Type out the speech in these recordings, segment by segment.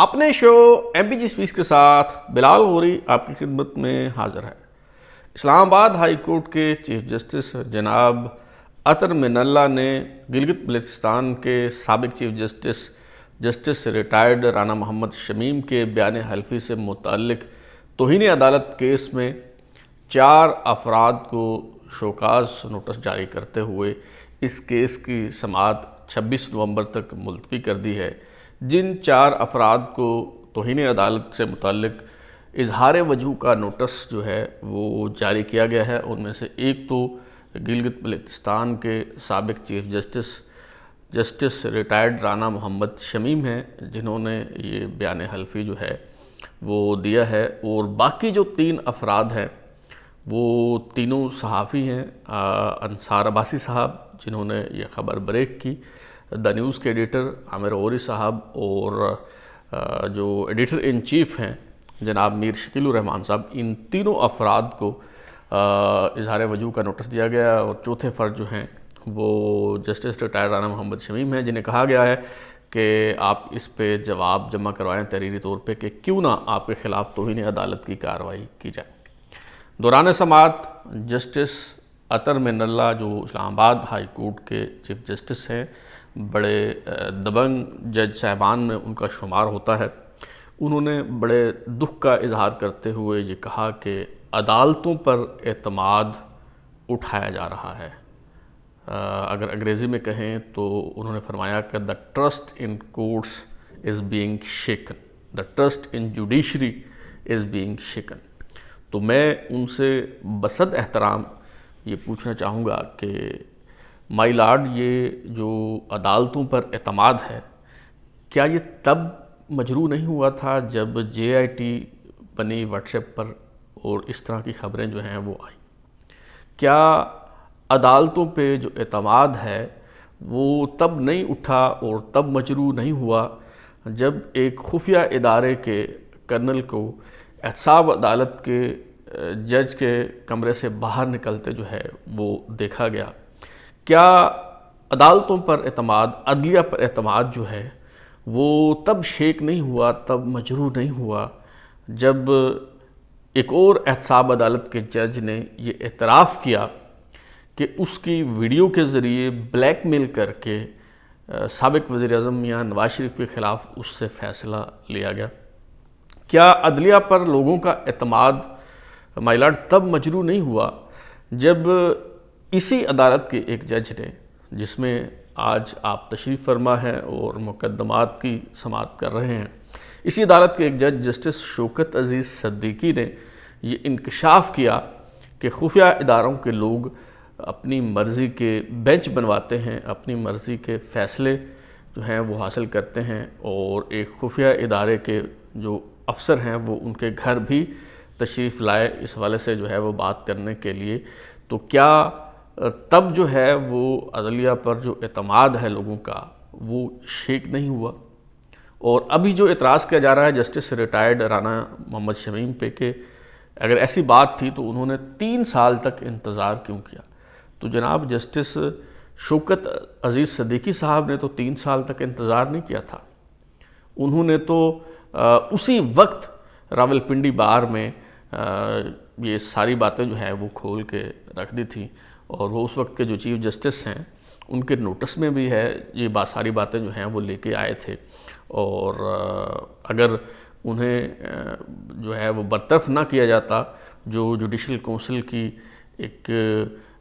اپنے شو M P جی speech کے ساتھ بلال غوری آپ کی خدمت میں حاضر ہے۔ اسلام آباد ہائی کورٹ کے چیف جسٹس جناب عطر من اللہ نے گلگت بلتستان کے سابق چیف جسٹس ریٹائرڈ رانا محمد شمیم کے بیان حلفی سے متعلق توہین عدالت کیس میں 4 افراد کو شوکاز نوٹس جاری کرتے ہوئے اس کیس کی سماعت 26 نومبر تک ملتوی کر دی ہے۔ جن 4 افراد کو توہین عدالت سے متعلق اظہار وجہ کا نوٹس جو ہے وہ جاری کیا گیا ہے، ان میں سے ایک تو گلگت بلتستان کے سابق چیف جسٹس ریٹائرڈ رانا محمد شمیم ہیں، جنہوں نے یہ بیان حلفی جو ہے وہ دیا ہے، اور باقی جو 3 افراد ہیں وہ تینوں صحافی ہیں۔ انصار عباسی صاحب جنہوں نے یہ خبر بریک کی، دا نیوز کے ایڈیٹر عامر غوری صاحب، اور جو ایڈیٹر ان چیف ہیں جناب میر شکیل الرحمان صاحب، ان تینوں افراد کو اظہار وجہ کا نوٹس دیا گیا، اور چوتھے فرد جو ہیں وہ جسٹس ریٹائرڈ رانا محمد شمیم ہیں، جنہیں کہا گیا ہے کہ آپ اس پہ جواب جمع کروائیں تحریری طور پہ کہ کیوں نہ آپ کے خلاف توہین عدالت کی کارروائی کی جائے۔ دوران سماعت جسٹس عطر من اللہ جو اسلام آباد ہائی کورٹ کے چیف جسٹس ہیں، بڑے دبنگ جج صاحبان میں ان کا شمار ہوتا ہے، انہوں نے بڑے دکھ کا اظہار کرتے ہوئے یہ کہا کہ عدالتوں پر اعتماد اٹھایا جا رہا ہے۔ اگر انگریزی میں کہیں تو انہوں نے فرمایا کہ the trust in courts is being shaken, the trust in judiciary is being shaken۔ تو میں ان سے بصد احترام یہ پوچھنا چاہوں گا کہ مائی لارڈ، یہ جو عدالتوں پر اعتماد ہے، کیا یہ تب مجروح نہیں ہوا تھا جب جے آئی ٹی بنی واٹس ایپ پر اور اس طرح کی خبریں جو ہیں وہ آئیں؟ کیا عدالتوں پہ جو اعتماد ہے وہ تب نہیں اٹھا اور تب مجروح نہیں ہوا جب ایک خفیہ ادارے کے کرنل کو احتساب عدالت کے جج کے کمرے سے باہر نکلتے جو ہے وہ دیکھا گیا؟ کیا عدالتوں پر اعتماد، عدلیہ پر اعتماد جو ہے وہ تب شیک نہیں ہوا، تب مجروح نہیں ہوا جب ایک اور احتساب عدالت کے جج نے یہ اعتراف کیا کہ اس کی ویڈیو کے ذریعے بلیک میل کر کے سابق وزیر اعظم میاں نواز شریف کے خلاف اس سے فیصلہ لیا گیا؟ کیا عدلیہ پر لوگوں کا اعتماد مائی لارڈ تب مجروح نہیں ہوا جب اسی عدالت کے ایک جج نے، جس میں آج آپ تشریف فرما ہیں اور مقدمات کی سماعت کر رہے ہیں، اسی عدالت کے ایک جج جسٹس شوکت عزیز صدیقی نے یہ انکشاف کیا کہ خفیہ اداروں کے لوگ اپنی مرضی کے بینچ بنواتے ہیں، اپنی مرضی کے فیصلے جو ہیں وہ حاصل کرتے ہیں، اور ایک خفیہ ادارے کے جو افسر ہیں وہ ان کے گھر بھی تشریف لائے اس حوالے سے جو ہے وہ بات کرنے کے لیے؟ تو کیا تب جو ہے وہ عدلیہ پر جو اعتماد ہے لوگوں کا وہ شیک نہیں ہوا؟ اور ابھی جو اعتراض کیا جا رہا ہے جسٹس ریٹائرڈ رانا محمد شمیم پہ کہ اگر ایسی بات تھی تو انہوں نے 3 سال تک انتظار کیوں کیا؟ تو جناب جسٹس شوکت عزیز صدیقی صاحب نے تو 3 سال تک انتظار نہیں کیا تھا، انہوں نے تو اسی وقت راولپنڈی بار میں یہ ساری باتیں جو ہیں وہ کھول کے رکھ دی تھیں، اور وہ اس وقت کے جو چیف جسٹس ہیں ان کے نوٹس میں بھی ہے یہ ساری باتیں جو ہیں وہ لے کے آئے تھے، اور اگر انہیں جو ہے وہ برطرف نہ کیا جاتا، جو جوڈیشل کونسل کی ایک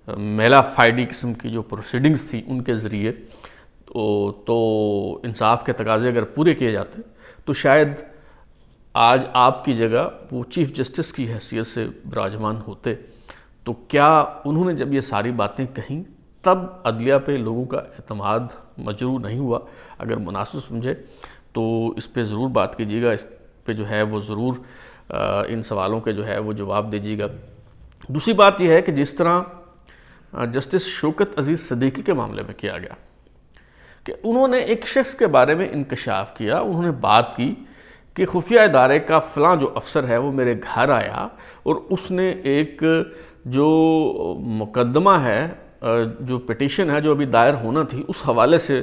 میلا فائڈی قسم کی جو پروسیڈنگز تھی ان کے ذریعے، تو انصاف کے تقاضے اگر پورے کیے جاتے تو شاید آج آپ کی جگہ وہ چیف جسٹس کی حیثیت سے براجمان ہوتے۔ تو کیا انہوں نے جب یہ ساری باتیں کہیں تب عدلیہ پہ لوگوں کا اعتماد مجروح نہیں ہوا؟ اگر مناسب سمجھے تو اس پہ ضرور بات کیجیے گا، اس پہ جو ہے وہ ضرور ان سوالوں کے جو ہے وہ جواب دیجیے گا۔ دوسری بات یہ ہے کہ جس طرح جسٹس شوکت عزیز صدیقی کے معاملے میں کیا گیا کہ انہوں نے ایک شخص کے بارے میں انکشاف کیا، انہوں نے بات کی کہ خفیہ ادارے کا فلاں جو افسر ہے وہ میرے گھر آیا اور اس نے ایک جو مقدمہ ہے، جو پٹیشن ہے جو ابھی دائر ہونا تھی، اس حوالے سے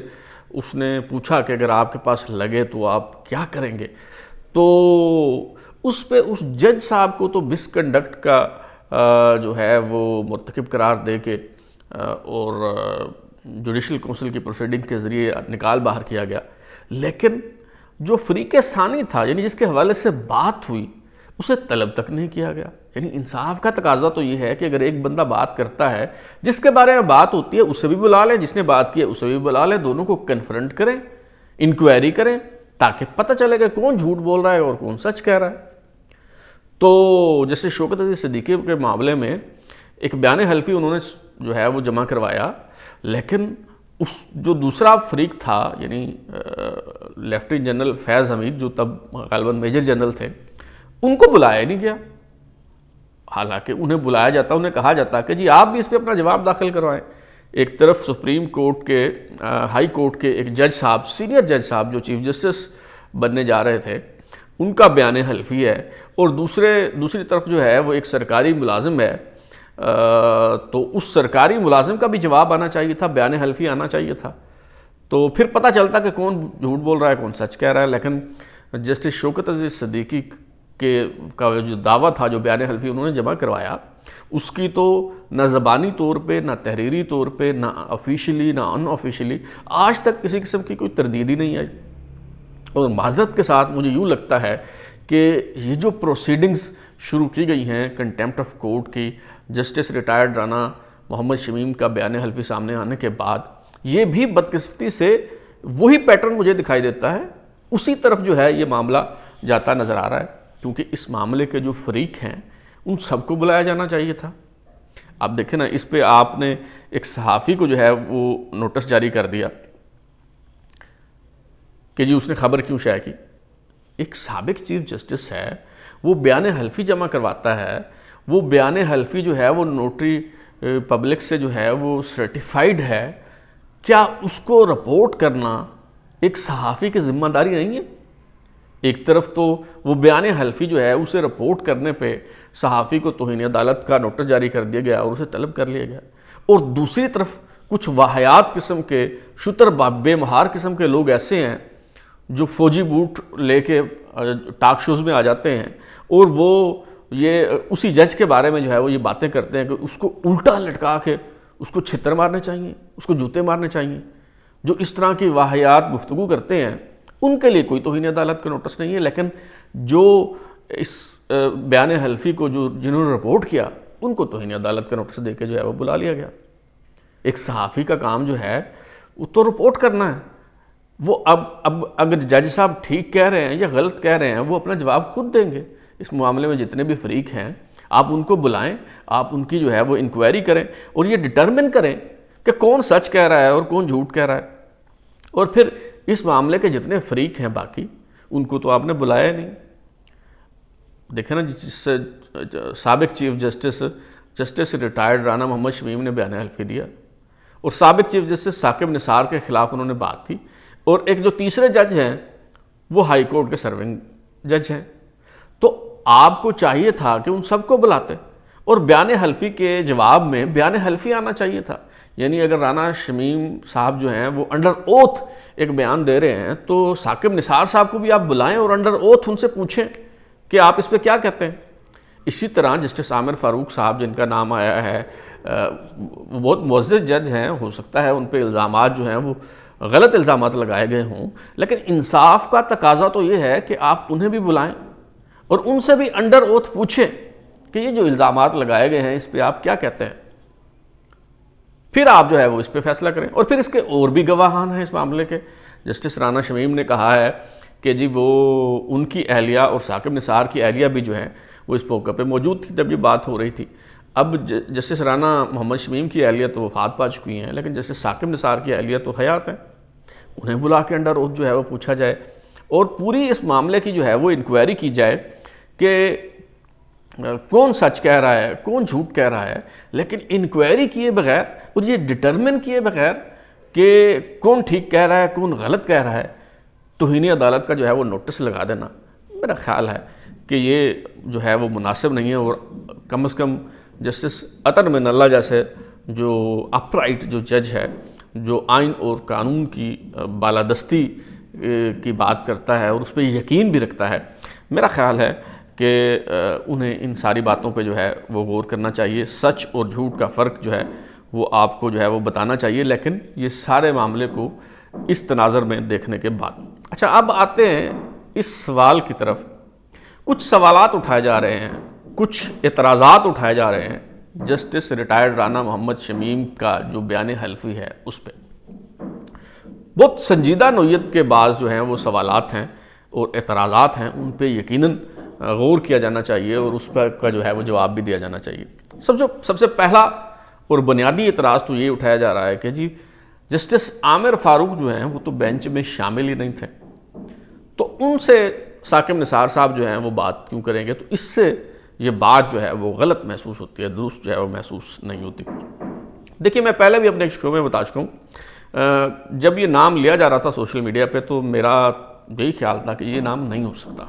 اس نے پوچھا کہ اگر آپ کے پاس لگے تو آپ کیا کریں گے، تو اس پہ اس جج صاحب کو تو مس کنڈکٹ کا جو ہے وہ مرتکب قرار دے کے اور جوڈیشل کونسل کی پروسیڈنگ کے ذریعے نکال باہر کیا گیا، لیکن جو فریق ثانی تھا یعنی جس کے حوالے سے بات ہوئی اسے طلب تک نہیں کیا گیا۔ یعنی انصاف کا تقاضا تو یہ ہے کہ اگر ایک بندہ بات کرتا ہے، جس کے بارے میں بات ہوتی ہے اسے بھی بلا لیں، جس نے بات کی ہے اسے بھی بلا لیں، دونوں کو کنفرنٹ کریں، انکوائری کریں، تاکہ پتہ چلے کہ کون جھوٹ بول رہا ہے اور کون سچ کہہ رہا ہے۔ تو جیسے شوکت عزیز صدیقی کے معاملے میں ایک بیان حلفی انہوں نے جو ہے وہ جمع کروایا، لیکن اس جو دوسرا فریق تھا یعنی لیفٹیننٹ جنرل فیض حمید جو تب غالباً میجر جنرل تھے، ان کو بلایا نہیں گیا، حالانکہ انہیں بلایا جاتا، انہیں کہا جاتا کہ جی آپ بھی اس پہ اپنا جواب داخل کروائیں۔ ایک طرف سپریم کورٹ کے ہائی کورٹ کے ایک جج صاحب، سینئر جج صاحب جو چیف جسٹس بننے جا رہے تھے، ان کا بیان حلفی ہے، اور دوسری طرف جو ہے وہ ایک سرکاری ملازم ہے، تو اس سرکاری ملازم کا بھی جواب آنا چاہیے تھا، بیان حلفی آنا چاہیے تھا، تو پھر پتہ چلتا کہ کون جھوٹ بول رہا ہے کون سچ کہہ رہا ہے۔ لیکن جسٹس شوکت عزیز صدیقی کا جو دعویٰ تھا، جو بیان حلفی انہوں نے جمع کروایا، اس کی تو نہ زبانی طور پہ، نہ تحریری طور پہ، نہ آفیشلی نہ ان آفیشلی آج تک کسی قسم کی کوئی تردید ہی نہیں آئی۔ اور معذرت کے ساتھ مجھے یوں لگتا ہے کہ یہ جو پروسیڈنگز شروع کی گئی ہیں کنٹیمپٹ آف کورٹ کی، جسٹس ریٹائرڈ رانا محمد شمیم کا بیان حلفی سامنے آنے کے بعد، یہ بھی بدقسمتی سے وہی پیٹرن مجھے دکھائی دیتا ہے، اسی طرف جو ہے یہ معاملہ جاتا نظر آ رہا ہے، کیونکہ اس معاملے کے جو فریق ہیں ان سب کو بلایا جانا چاہیے تھا۔ اب دیکھیں نا، اس پہ آپ نے ایک صحافی کو جو ہے وہ نوٹس جاری کر دیا کہ جی اس نے خبر کیوں شائع کی۔ ایک سابق چیف جسٹس ہے، وہ بیان حلفی جمع کرواتا ہے، وہ بیان حلفی جو ہے وہ نوٹری پبلک سے جو ہے وہ سرٹیفائیڈ ہے، کیا اس کو رپورٹ کرنا ایک صحافی کی ذمہ داری نہیں ہے؟ ایک طرف تو وہ بیان حلفی جو ہے اسے رپورٹ کرنے پہ صحافی کو توہین عدالت کا نوٹس جاری کر دیا گیا اور اسے طلب کر لیا گیا، اور دوسری طرف کچھ واہیات قسم کے شتر بے مہار قسم کے لوگ ایسے ہیں جو فوجی بوٹ لے کے ٹاک شوز میں آ جاتے ہیں، اور وہ یہ اسی جج کے بارے میں جو ہے وہ یہ باتیں کرتے ہیں کہ اس کو الٹا لٹکا کے اس کو چھتر مارنے چاہیے، اس کو جوتے مارنے چاہیے۔ جو اس طرح کی واہیات گفتگو کرتے ہیں ان کے لیے کوئی توہین عدالت کا نوٹس نہیں ہے، لیکن جو اس بیان حلفی کو جنہوں نے رپورٹ کیا ان کو توہین عدالت کا نوٹس دے کے جو ہے وہ بلا لیا گیا۔ ایک صحافی کا کام جو ہے وہ تو رپورٹ کرنا ہے، وہ اب اگر جج صاحب ٹھیک کہہ رہے ہیں یا غلط کہہ رہے ہیں وہ اپنا جواب خود دیں گے۔ اس معاملے میں جتنے بھی فریق ہیں آپ ان کو بلائیں، آپ ان کی جو ہے وہ انکوائری کریں اور یہ ڈٹرمن کریں کہ کون سچ کہہ رہا ہے اور کون جھوٹ کہہ رہا ہے، اور پھر اس معاملے کے جتنے فریق ہیں باقی ان کو تو آپ نے بلایا نہیں۔ دیکھیں نا، جس سابق چیف جسٹس ریٹائرڈ رانا محمد شمیم نے بیان حلفی دیا، اور سابق چیف جسٹس ثاقب نثار کے خلاف انہوں نے بات کی، اور ایک جو تیسرے جج ہیں وہ ہائی کورٹ کے سرونگ جج ہیں، تو آپ کو چاہیے تھا کہ ان سب کو بلاتے اور بیان حلفی کے جواب میں بیان حلفی آنا چاہیے تھا۔ یعنی اگر رانا شمیم صاحب جو ہیں وہ انڈر اوتھ ایک بیان دے رہے ہیں تو ثاقب نثار صاحب کو بھی آپ بلائیں اور انڈر اوتھ ان سے پوچھیں کہ آپ اس پہ کیا کہتے ہیں۔ اسی طرح جسٹس عامر فاروق صاحب جن کا نام آیا ہے، وہ بہت معزز جج ہیں، ہو سکتا ہے ان پہ الزامات جو ہیں وہ غلط الزامات لگائے گئے ہوں، لیکن انصاف کا تقاضا تو یہ ہے کہ آپ انہیں بھی بلائیں اور ان سے بھی انڈر اوتھ پوچھیں کہ یہ جو الزامات لگائے گئے ہیں اس پہ آپ کیا کہتے ہیں، پھر آپ جو ہے وہ اس پہ فیصلہ کریں۔ اور پھر اس کے اور بھی گواہان ہیں اس معاملے کے۔ جسٹس رانا شمیم نے کہا ہے کہ جی وہ ان کی اہلیہ اور ثاقب نثار کی اہلیہ بھی جو ہیں وہ اس موقع پہ موجود تھی جب یہ بات ہو رہی تھی۔ اب جسٹس رانا محمد شمیم کی اہلیہ تو وفات پا چکی ہیں، لیکن جسٹس ثاقب نثار کی اہلیہ تو حیات ہیں، انہیں بلا کے انڈر اوتھ جو ہے وہ پوچھا جائے اور پوری اس معاملے کی جو ہے وہ انکوائری کی جائے کہ کون سچ کہہ رہا ہے کون جھوٹ کہہ رہا ہے، لیکن انکوائری کیے بغیر اور یہ ڈٹرمن کیے بغیر کہ کون ٹھیک کہہ رہا ہے کون غلط کہہ رہا ہے، توہین عدالت کا جو ہے وہ نوٹس لگا دینا، میرا خیال ہے کہ یہ جو ہے وہ مناسب نہیں ہے۔ اور کم از کم جسٹس عطر من اللہ جیسے جو اپ رائٹ جو جج ہے جو آئین اور قانون کی بالادستی کی بات کرتا ہے اور اس پہ یقین بھی رکھتا ہے، میرا خیال ہے کہ انہیں ان ساری باتوں پہ جو ہے وہ غور کرنا چاہیے. سچ اور جھوٹ کا فرق جو ہے وہ آپ کو جو ہے وہ بتانا چاہیے، لیکن یہ سارے معاملے کو اس تناظر میں دیکھنے کے بعد. اچھا، اب آتے ہیں اس سوال کی طرف. کچھ سوالات اٹھائے جا رہے ہیں، کچھ اعتراضات اٹھائے جا رہے ہیں جسٹس ریٹائرڈ رانا محمد شمیم کا جو بیان حلفی ہے اس پہ. بہت سنجیدہ نوعیت کے بعض جو ہیں وہ سوالات ہیں اور اعتراضات ہیں، ان پہ یقیناً غور کیا جانا چاہیے اور اس پہ کا جو ہے وہ جواب بھی دیا جانا چاہیے. سب سے پہلا اور بنیادی اعتراض تو یہ اٹھایا جا رہا ہے کہ جی جسٹس عامر فاروق جو ہیں وہ تو بینچ میں شامل ہی نہیں تھے، تو ان سے ثاقب نثار صاحب جو ہیں وہ بات کیوں کریں گے؟ تو اس سے یہ بات جو ہے وہ غلط محسوس ہوتی ہے، درست جو ہے وہ محسوس نہیں ہوتی. دیکھیے، میں پہلے بھی اپنے شو میں بتا چکا ہوں، جب یہ نام لیا جا رہا تھا سوشل میڈیا پہ تو میرا یہی خیال تھا کہ یہ نام نہیں ہو سکتا.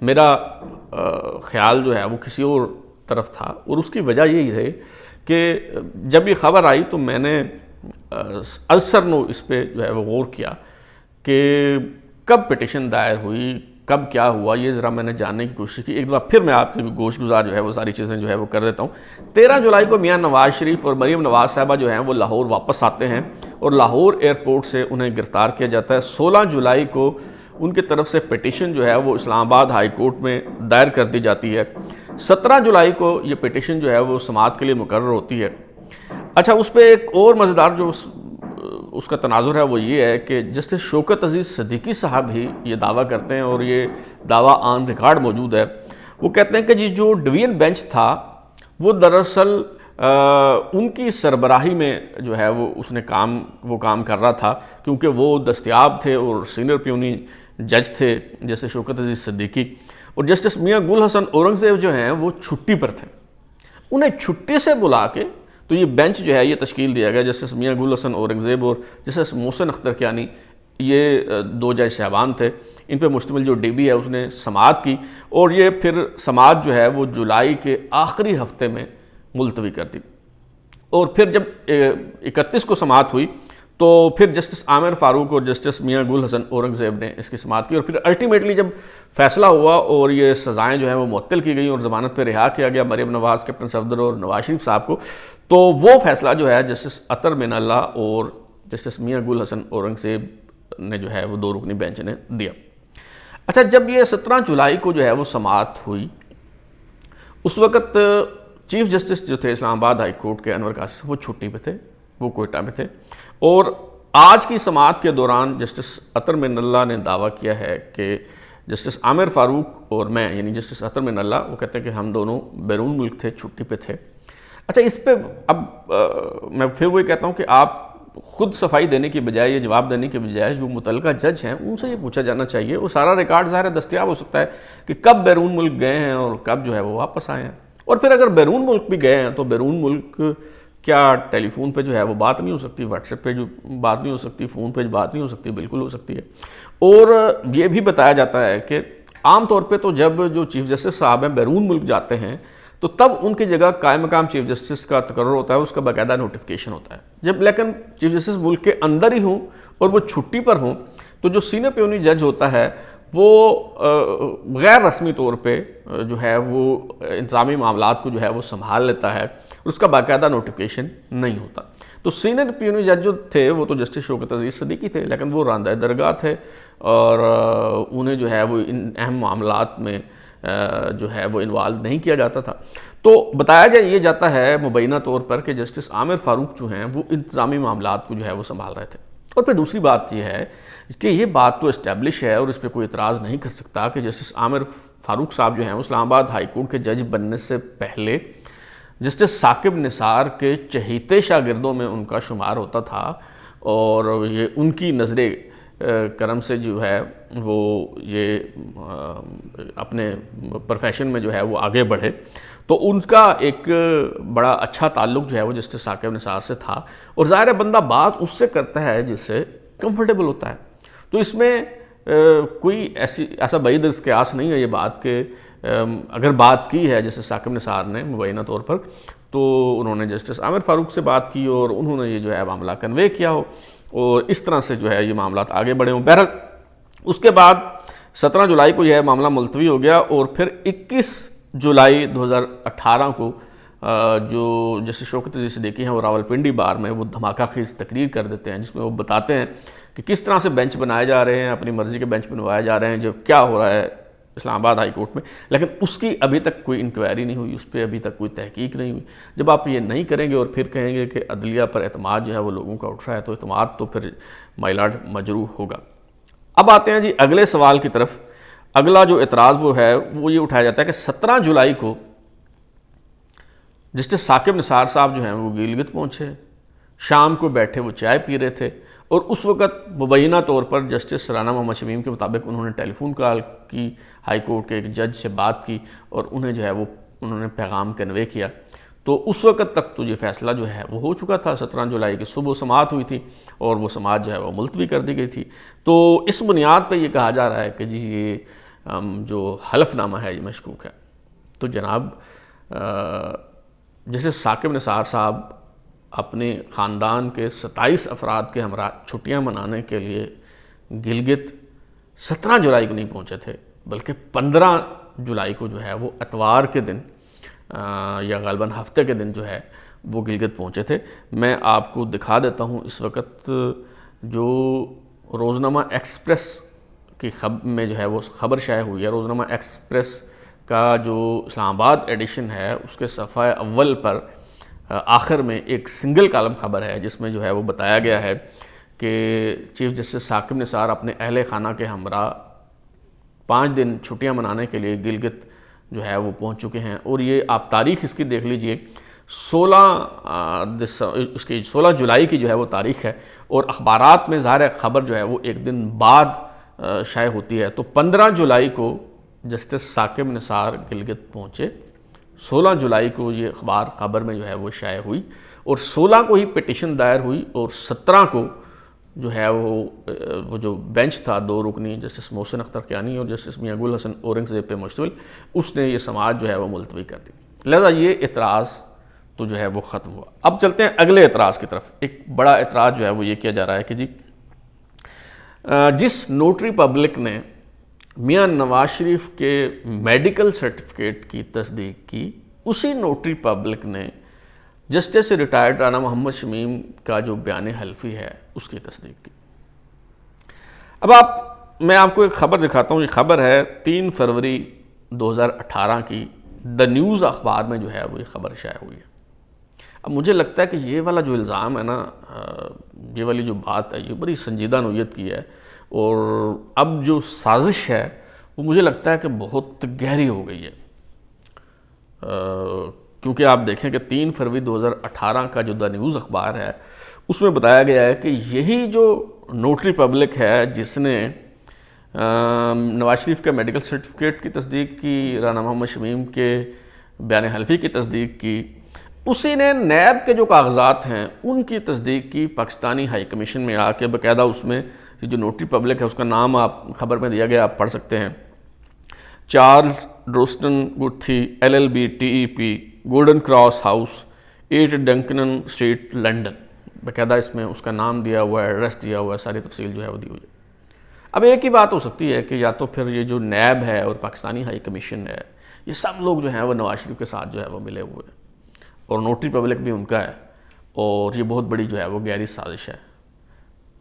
میرا خیال جو ہے وہ کسی اور طرف تھا، اور اس کی وجہ یہی ہے کہ جب یہ خبر آئی تو میں نے ازسر نو اس پہ جو ہے وہ غور کیا کہ کب پٹیشن دائر ہوئی، کب کیا ہوا، یہ ذرا میں نے جاننے کی کوشش کی. ایک دفعہ پھر میں آپ کی گوشت گزار جو ہے وہ ساری چیزیں جو ہے وہ کر دیتا ہوں. 13 جولائی کو میاں نواز شریف اور مریم نواز صاحبہ جو ہیں وہ لاہور واپس آتے ہیں اور لاہور ایئرپورٹ سے انہیں گرفتار کیا جاتا ہے. 16 جولائی کو ان کی طرف سے پٹیشن جو ہے وہ اسلام آباد ہائی کورٹ میں دائر کر دی جاتی ہے. 17 جولائی کو یہ پٹیشن جو ہے وہ سماعت کے لیے مقرر ہوتی ہے. اچھا، اس پہ ایک اور مزیدار جو اس کا تناظر ہے وہ یہ ہے کہ جسٹس شوکت عزیز صدیقی صاحب ہی یہ دعویٰ کرتے ہیں، اور یہ دعویٰ آن ریکارڈ موجود ہے. وہ کہتے ہیں کہ جی جو ڈویژن بینچ تھا وہ دراصل ان کی سربراہی میں جو ہے وہ اس نے کام کر رہا تھا، کیونکہ وہ دستیاب تھے اور سینئر پیونی جج تھے جیسے شوکت عزیز صدیقی، اور جسٹس میاں گل حسن اورنگزیب جو ہیں وہ چھٹی پر تھے. انہیں چھٹی سے بلا کے تو یہ بینچ جو ہے یہ تشکیل دیا گیا. جسٹس میاں گل حسن اورنگزیب اور جسٹس محسن اختر کیانی، یہ 2 جج صاحبان تھے. ان پہ مشتمل جو ڈی بی ہے اس نے سماعت کی، اور یہ پھر سماعت جو ہے وہ جولائی کے آخری ہفتے میں ملتوی کر دی. اور پھر جب 31 کو سماعت ہوئی تو پھر جسٹس عامر فاروق اور جسٹس میاں گل حسن اورنگزیب نے اس کی سماعت کی، اور پھر الٹیمیٹلی جب فیصلہ ہوا اور یہ سزائیں جو ہیں وہ معطل کی گئیں اور ضمانت پہ رہا کیا گیا مریم نواز، کیپٹن صفدر اور نواز شریف صاحب کو، تو وہ فیصلہ جو ہے جسٹس اطہر من اللہ اور جسٹس میاں گل حسن اورنگزیب نے جو ہے وہ 2 رکنی بینچ نے دیا. اچھا، جب یہ 17 جولائی کو جو ہے وہ سماعت ہوئی، اس وقت چیف جسٹس جو تھے اسلام آباد ہائی کورٹ کے انور قاصد وہ چھٹی پہ تھے، وہ کوئٹہ میں تھے. اور آج کی سماعت کے دوران جسٹس اطہر من اللہ نے دعویٰ کیا ہے کہ جسٹس عامر فاروق اور میں، یعنی جسٹس اطہر من اللہ، وہ کہتے ہیں کہ ہم دونوں بیرون ملک تھے، چھٹی پہ تھے. اچھا، اس پہ اب میں پھر وہی کہتا ہوں کہ آپ خود صفائی دینے کی بجائے، یہ جواب دینے کی بجائے جو متعلقہ جج ہیں ان سے یہ پوچھا جانا چاہیے. وہ سارا ریکارڈ ظاہر دستیاب ہو سکتا ہے کہ کب بیرون ملک گئے ہیں اور کب جو ہے وہ واپس آئے ہیں. اور پھر اگر بیرون ملک بھی گئے ہیں تو بیرون ملک کیا ٹیلی فون پہ جو ہے وہ بات نہیں ہو سکتی، واٹس ایپ پہ جو بات نہیں ہو سکتی، فون پہ بات نہیں ہو سکتی؟ بالکل ہو سکتی ہے. اور یہ بھی بتایا جاتا ہے کہ عام طور پہ تو جب جو چیف جسٹس صاحب ہیں بیرون ملک جاتے ہیں تو تب ان کی جگہ قائم مقام چیف جسٹس کا تقرر ہوتا ہے، اس کا باقاعدہ نوٹیفیکیشن ہوتا ہے. جب لیکن چیف جسٹس ملک کے اندر ہی ہوں اور وہ چھٹی پر ہوں تو جو سینئر پیونی جج ہوتا ہے وہ غیر رسمی طور پہ جو ہے وہ انتظامی معاملات کو جو ہے وہ سنبھال لیتا ہے، اس کا باقاعدہ نوٹیفیکیشن نہیں ہوتا. تو سینئر پیونی جج جو تھے وہ تو جسٹس شوکت عزیز صدیقی تھے، لیکن وہ راندہ درگاہ تھے اور انہیں جو ہے وہ ان اہم معاملات میں جو ہے وہ انوالو نہیں کیا جاتا تھا. تو بتایا یہ جاتا ہے مبینہ طور پر کہ جسٹس عامر فاروق جو ہیں وہ انتظامی معاملات کو جو ہے وہ سنبھال رہے تھے. اور پھر دوسری بات یہ ہے کہ یہ بات تو اسٹیبلش ہے اور اس پہ کوئی اعتراض نہیں کر سکتا کہ جسٹس عامر فاروق صاحب جو ہیں اسلام آباد ہائی کورٹ کے جج بننے سے پہلے جسٹس ثاقب نثار کے چہیتے شاگردوں میں ان کا شمار ہوتا تھا، اور یہ ان کی نظر کرم سے جو ہے وہ یہ اپنے پروفیشن میں جو ہے وہ آگے بڑھے. تو ان کا ایک بڑا اچھا تعلق جو ہے وہ جسٹس ثاقب نثار سے تھا، اور ظاہر بندہ بات اس سے کرتا ہے جس سے کمفرٹیبل ہوتا ہے. تو اس میں کوئی ایسا بعید قیاس نہیں ہے یہ بات کہ اگر بات کی ہے جیسے ثاقب نثار نے مبینہ طور پر تو انہوں نے جسٹس عامر فاروق سے بات کی اور انہوں نے یہ جو ہے معاملہ کنوے کیا ہو اور اس طرح سے جو ہے یہ معاملات آگے بڑھے ہوں۔ بہرحال اس کے بعد 17 جولائی کو یہ معاملہ ملتوی ہو گیا اور پھر 21 جولائی 2018 کو جو جسٹس شوکت عزیز صدیقی ہیں وہ راولپنڈی بار میں وہ دھماکہ خیز تقریر کر دیتے ہیں، جس میں وہ بتاتے ہیں کہ کس طرح سے بینچ بنائے جا رہے ہیں، اپنی مرضی کے بینچ بنوائے جا رہے ہیں، جو کیا ہو رہا ہے اسلام آباد ہائی کورٹ میں، لیکن اس کی ابھی تک کوئی انکوائری نہیں ہوئی، اس پہ ابھی تک کوئی تحقیق نہیں ہوئی۔ جب آپ یہ نہیں کریں گے اور پھر کہیں گے کہ عدلیہ پر اعتماد جو ہے وہ لوگوں کا اٹھ رہا ہے، تو اعتماد تو پھر مائی لارڈ مجروح ہوگا۔ اب آتے ہیں جی اگلے سوال کی طرف۔ اگلا جو اعتراض وہ ہے وہ یہ اٹھایا جاتا ہے کہ 17 جولائی کو جسٹس ثاقب نثار صاحب جو ہیں وہ گلگت پہنچے، شام کو بیٹھے وہ چائے پی رہے تھے، اور اس وقت مبینہ طور پر جسٹس رانا محمد شمیم کے مطابق انہوں نے ٹیلی فون کال کی، ہائی کورٹ کے ایک جج سے بات کی اور انہیں جو ہے وہ انہوں نے پیغام کنوے کیا۔ تو اس وقت تک تو یہ فیصلہ جو ہے وہ ہو چکا تھا، 17 جولائی کی صبح سماعت ہوئی تھی اور وہ سماعت جو ہے وہ ملتوی کر دی گئی تھی۔ تو اس بنیاد پہ یہ کہا جا رہا ہے کہ جی یہ جو حلف نامہ ہے یہ مشکوک ہے۔ تو جناب جیسے ثاقب نثار صاحب اپنے خاندان کے 27 افراد کے ہمراہ چھٹیاں منانے کے لیے گلگت 17 جولائی کو نہیں پہنچے تھے، بلکہ 15 جولائی کو جو ہے وہ اتوار کے دن یا غالباً ہفتے کے دن جو ہے وہ گلگت پہنچے تھے۔ میں آپ کو دکھا دیتا ہوں اس وقت جو روزنامہ ایکسپریس کی میں جو ہے وہ خبر شائع ہوئی ہے۔ روزنامہ ایکسپریس کا جو اسلام آباد ایڈیشن ہے اس کے صفحہ اول پر آخر میں ایک سنگل کالم خبر ہے، جس میں جو ہے وہ بتایا گیا ہے کہ چیف جسٹس ثاقب نثار اپنے اہل خانہ کے ہمراہ 5 دن چھٹیاں منانے کے لیے گلگت جو ہے وہ پہنچ چکے ہیں، اور یہ آپ تاریخ اس کی دیکھ لیجئے 16 جولائی کی جو ہے وہ تاریخ ہے، اور اخبارات میں ظاہر خبر جو ہے وہ ایک دن بعد شائع ہوتی ہے۔ تو 15 جولائی کو جسٹس ثاقب نثار گلگت پہنچے، 16 جولائی کو یہ خبر میں جو ہے وہ شائع ہوئی، اور 16 کو ہی پٹیشن دائر ہوئی، اور 17 کو جو ہے وہ جو بینچ تھا 2 رکنی جسٹس محسن اختر کیانی اور جسٹس میاں گل حسن اورنگزیب پہ مشتمل، اس نے یہ سماعت جو ہے وہ ملتوی کر دی۔ لہذا یہ اعتراض تو جو ہے وہ ختم ہوا۔ اب چلتے ہیں اگلے اعتراض کی طرف۔ ایک بڑا اعتراض جو ہے وہ یہ کیا جا رہا ہے کہ جی جس نوٹری پبلک نے میاں نواز شریف کے میڈیکل سرٹیفکیٹ کی تصدیق کی، اسی نوٹری پبلک نے جسٹس ریٹائرڈ رانا محمد شمیم کا جو بیان حلفی ہے اس کی تصدیق کی۔ اب میں آپ کو ایک خبر دکھاتا ہوں۔ یہ خبر ہے 3 فروری 2018 کی، دا نیوز اخبار میں جو ہے وہ یہ خبر شائع ہوئی ہے۔ اب مجھے لگتا ہے کہ یہ والا جو الزام ہے نا، یہ والی جو بات ہے یہ بڑی سنجیدہ نوعیت کی ہے، اور اب جو سازش ہے وہ مجھے لگتا ہے کہ بہت گہری ہو گئی ہے، کیونکہ آپ دیکھیں کہ 3 فروری 2018 کا جو دا نیوز اخبار ہے اس میں بتایا گیا ہے کہ یہی جو نوٹری پبلک ہے جس نے نواز شریف کے میڈیکل سرٹیفکیٹ کی تصدیق کی، رانا محمد شمیم کے بیان حلفی کی تصدیق کی، اسی نے نیب کے جو کاغذات ہیں ان کی تصدیق کی پاکستانی ہائی کمیشن میں آ کے۔ باقاعدہ اس میں جو نوٹری پبلک ہے اس کا نام آپ خبر میں دیا گیا، آپ پڑھ سکتے ہیں، چارلز ڈروسٹن گتھی LLB TEP golden cross house 8 Duncannon street London. باقاعدہ اس میں اس کا نام دیا ہوا ہے، ایڈریس دیا ہوا ہے، ساری تفصیل جو ہے وہ دی ہوئی ہے۔ اب ایک ہی بات ہو سکتی ہے کہ یا تو پھر یہ جو نیب ہے اور پاکستانی ہائی کمیشن ہے، یہ سب لوگ جو ہیں وہ نواز شریف کے ساتھ جو ہے وہ ملے ہوئے ہیں، اور نوٹری پبلک بھی ان کا ہے، اور یہ بہت بڑی جو ہے وہ گہری سازش ہے۔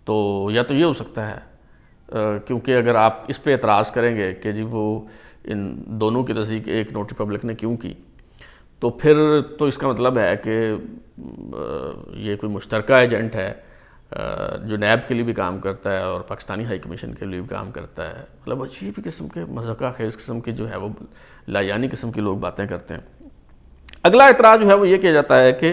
تو یا تو یہ ہو سکتا ہے، کیونکہ اگر آپ اس پہ اعتراض کریں گے کہ جی وہ ان دونوں کی تصدیق ایک نوٹری پبلک نے کیوں کی، تو پھر تو اس کا مطلب ہے کہ یہ کوئی مشترکہ ایجنٹ ہے جو نیب کے لیے بھی کام کرتا ہے اور پاکستانی ہائی کمیشن کے لیے بھی کام کرتا ہے۔ مطلب عجیب قسم کے مذاقہ خیز قسم کی جو ہے وہ لایانی قسم کی لوگ باتیں کرتے ہیں۔ اگلا اعتراض جو ہے وہ یہ کیا جاتا ہے کہ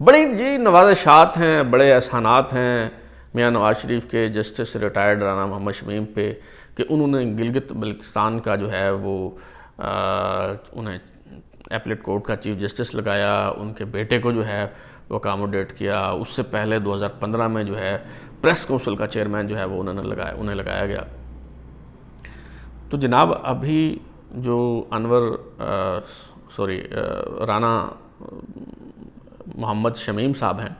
بڑی جی نوازشات ہیں، بڑے احسانات ہیں میاں نواز شریف کے جسٹس ریٹائرڈ رانا محمد شمیم پہ کہ انہوں نے گلگت بلتستان کا جو ہے وہ انہیں ایپلیٹ کورٹ کا چیف جسٹس لگایا، ان کے بیٹے کو جو ہے وہ اکاموڈیٹ کیا، اس سے پہلے 2015 میں جو ہے پریس کونسل کا چیئرمین جو ہے وہ انہیں لگایا گیا۔ تو جناب ابھی جو رانا محمد شمیم صاحب ہیں،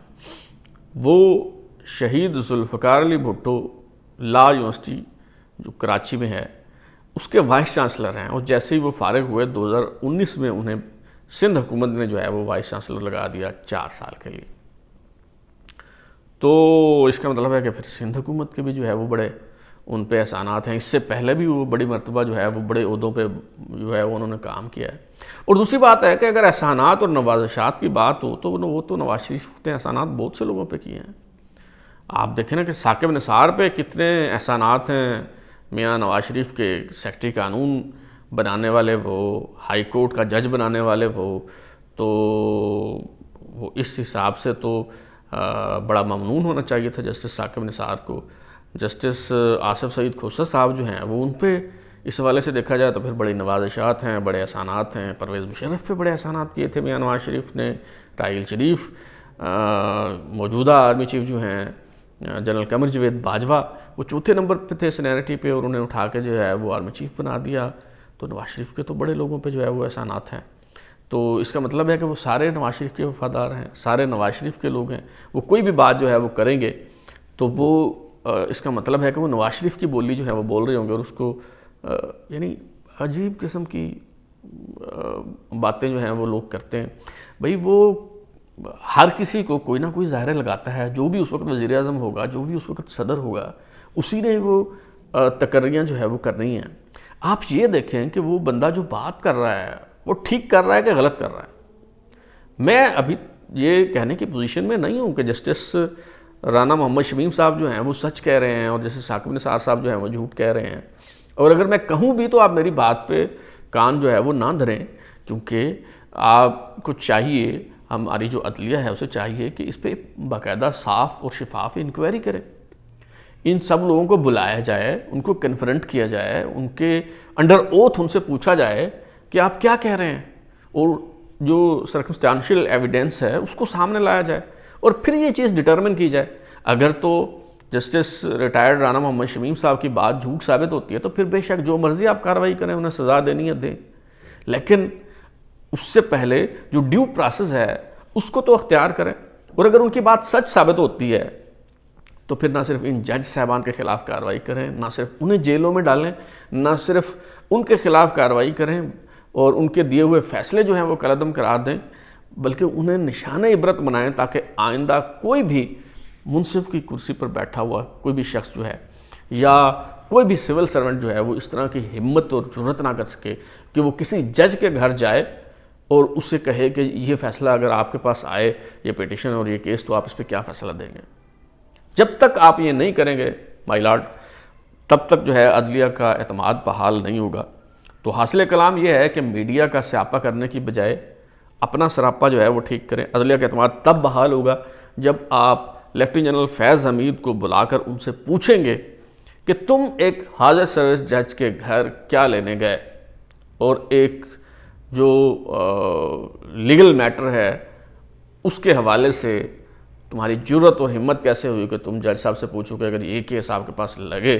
وہ شہید ذوالفقار علی بھٹو لا یونیورسٹی جو کراچی میں ہے اس کے وائس چانسلر ہیں، اور جیسے ہی وہ فارغ ہوئے 2019 میں انہیں سندھ حکومت نے جو ہے وہ وائس چانسلر لگا دیا 4 سال کے لیے۔ تو اس کا مطلب ہے کہ پھر سندھ حکومت کے بھی جو ہے وہ بڑے ان پہ احسانات ہیں، اس سے پہلے بھی وہ بڑی مرتبہ جو ہے وہ بڑے عہدوں پہ جو ہے انہوں نے کام کیا ہے۔ اور دوسری بات ہے کہ اگر احسانات اور نوازشات کی بات ہو تو وہ تو نواز شریف نے احسانات بہت سے لوگوں پہ کیے ہیں۔ آپ دیکھیں نا کہ ثاقب نثار پہ کتنے احسانات ہیں، میاں نواز شریف کے سیکرٹری قانون بنانے والے وہ، ہائی کورٹ کا جج بنانے والے وہ، تو وہ اس حساب سے تو بڑا ممنون ہونا چاہیے تھا جسٹس ثاقب نثار کو۔ جسٹس آصف سعید کھوسر صاحب جو ہیں وہ ان پہ اس حوالے سے دیکھا جائے تو پھر بڑی نوازشات ہیں، بڑے احسانات ہیں۔ پرویز مشرف پہ بڑے احسانات کیے تھے میاں نواز شریف نے۔ راحیل شریف موجودہ آرمی چیف جو ہیں جنرل قمر جاوید باجوہ، وہ 4تھے نمبر پہ تھے سینیرٹی پہ، اور انہیں اٹھا کے جو ہے وہ آرمی چیف بنا دیا۔ تو نواز شریف کے تو بڑے لوگوں پہ جو ہے وہ احسانات ہیں۔ تو اس کا مطلب ہے کہ وہ سارے نواز شریف کے وفادار ہیں، سارے نواز شریف کے لوگ ہیں۔ وہ کوئی بھی بات جو ہے وہ کریں گے تو وہ اس کا مطلب ہے کہ وہ نواز شریف کی بولی جو ہے وہ بول رہے ہوں گے، اور اس کو یعنی عجیب قسم کی باتیں جو ہیں وہ لوگ کرتے ہیں۔ بھئی وہ ہر کسی کو کوئی نہ کوئی ظاہرہ لگاتا ہے، جو بھی اس وقت وزیر اعظم ہوگا، جو بھی اس وقت صدر ہوگا، اسی نے وہ تقرریاں جو ہے وہ کرنی ہیں۔ آپ یہ دیکھیں کہ وہ بندہ جو بات کر رہا ہے وہ ٹھیک کر رہا ہے کہ غلط کر رہا ہے۔ میں ابھی یہ کہنے کی پوزیشن میں نہیں ہوں کہ جسٹس رانا محمد شمیم صاحب جو ہیں وہ سچ کہہ رہے ہیں اور جیسے ثاقب نثار صاحب جو ہیں وہ جھوٹ کہہ رہے ہیں، اور اگر میں کہوں بھی تو آپ میری بات پہ کان جو ہے وہ نہ دھریں، کیونکہ آپ کو چاہیے، ہماری جو عدلیہ ہے اسے چاہیے کہ اس پہ باقاعدہ صاف اور شفاف انکوائری کریں۔ ان سب لوگوں کو بلایا جائے، ان کو کنفرنٹ کیا جائے، ان کے انڈر اوتھ ان سے پوچھا جائے کہ آپ کیا کہہ رہے ہیں، اور جو سرکمسٹانشل ایویڈنس ہے اس کو سامنے لایا جائے، اور پھر یہ چیز ڈٹرمن کی جائے۔ اگر تو جسٹس ریٹائرڈ رانا محمد شمیم صاحب کی بات جھوٹ ثابت ہوتی ہے تو پھر بے شک جو مرضی آپ کارروائی کریں، انہیں سزا دینی ہے دیں، لیکن اس سے پہلے جو ڈیو پروسیس ہے اس کو تو اختیار کریں۔ اور اگر ان کی بات سچ ثابت ہوتی ہے تو پھر نہ صرف ان جج صاحبان کے خلاف کارروائی کریں، نہ صرف انہیں جیلوں میں ڈالیں، نہ صرف ان کے خلاف کارروائی کریں اور ان کے دیے ہوئے فیصلے جو ہیں وہ کالعدم قرار دیں، بلکہ انہیں نشانہ عبرت بنائیں تاکہ آئندہ کوئی بھی منصف کی کرسی پر بیٹھا ہوا کوئی بھی شخص جو ہے یا کوئی بھی سول سرونٹ جو ہے وہ اس طرح کی ہمت اور جرات نہ کر سکے کہ وہ کسی جج کے گھر جائے اور اس سے کہے کہ یہ فیصلہ اگر آپ کے پاس آئے، یہ پیٹیشن اور یہ کیس، تو آپ اس پہ کیا فیصلہ دیں گے۔ جب تک آپ یہ نہیں کریں گے مائی لارڈ، تب تک جو ہے عدلیہ کا اعتماد بحال نہیں ہوگا۔ تو حاصل کلام یہ ہے کہ میڈیا کا سیاپا کرنے کی بجائے اپنا سراپا جو ہے وہ ٹھیک کریں۔ عدلیہ کا اعتماد تب بحال ہوگا جب آپ لیفٹیننٹ جنرل فیض حمید کو بلا کر ان سے پوچھیں گے کہ تم ایک حاضر سروس جج کے گھر کیا لینے گئے، اور ایک جو لیگل میٹر ہے اس کے حوالے سے تمہاری جرت اور ہمت کیسے ہوئی کہ تم جج صاحب سے پوچھو کہ اگر یہ کیس آپ کے پاس لگے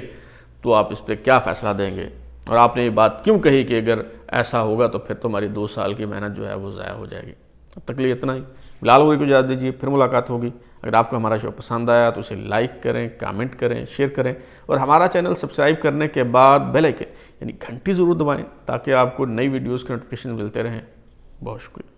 تو آپ اس پہ کیا فیصلہ دیں گے، اور آپ نے یہ بات کیوں کہی کہ اگر ایسا ہوگا تو پھر تمہاری 2 سال کی محنت جو ہے وہ ضائع ہو جائے گی۔ اب تک لیے اتنا ہی۔ بلال غوری کو اجازت دیجیے، پھر ملاقات ہوگی۔ اگر آپ کو ہمارا شو پسند آیا تو اسے لائک کریں، کامنٹ کریں، شیئر کریں، اور ہمارا چینل سبسکرائب کرنے کے بعد بیل آئیکن یعنی گھنٹی ضرور دبائیں تاکہ آپ کو نئی ویڈیوز کے نوٹیفیکیشن ملتے رہیں۔ بہت شکریہ۔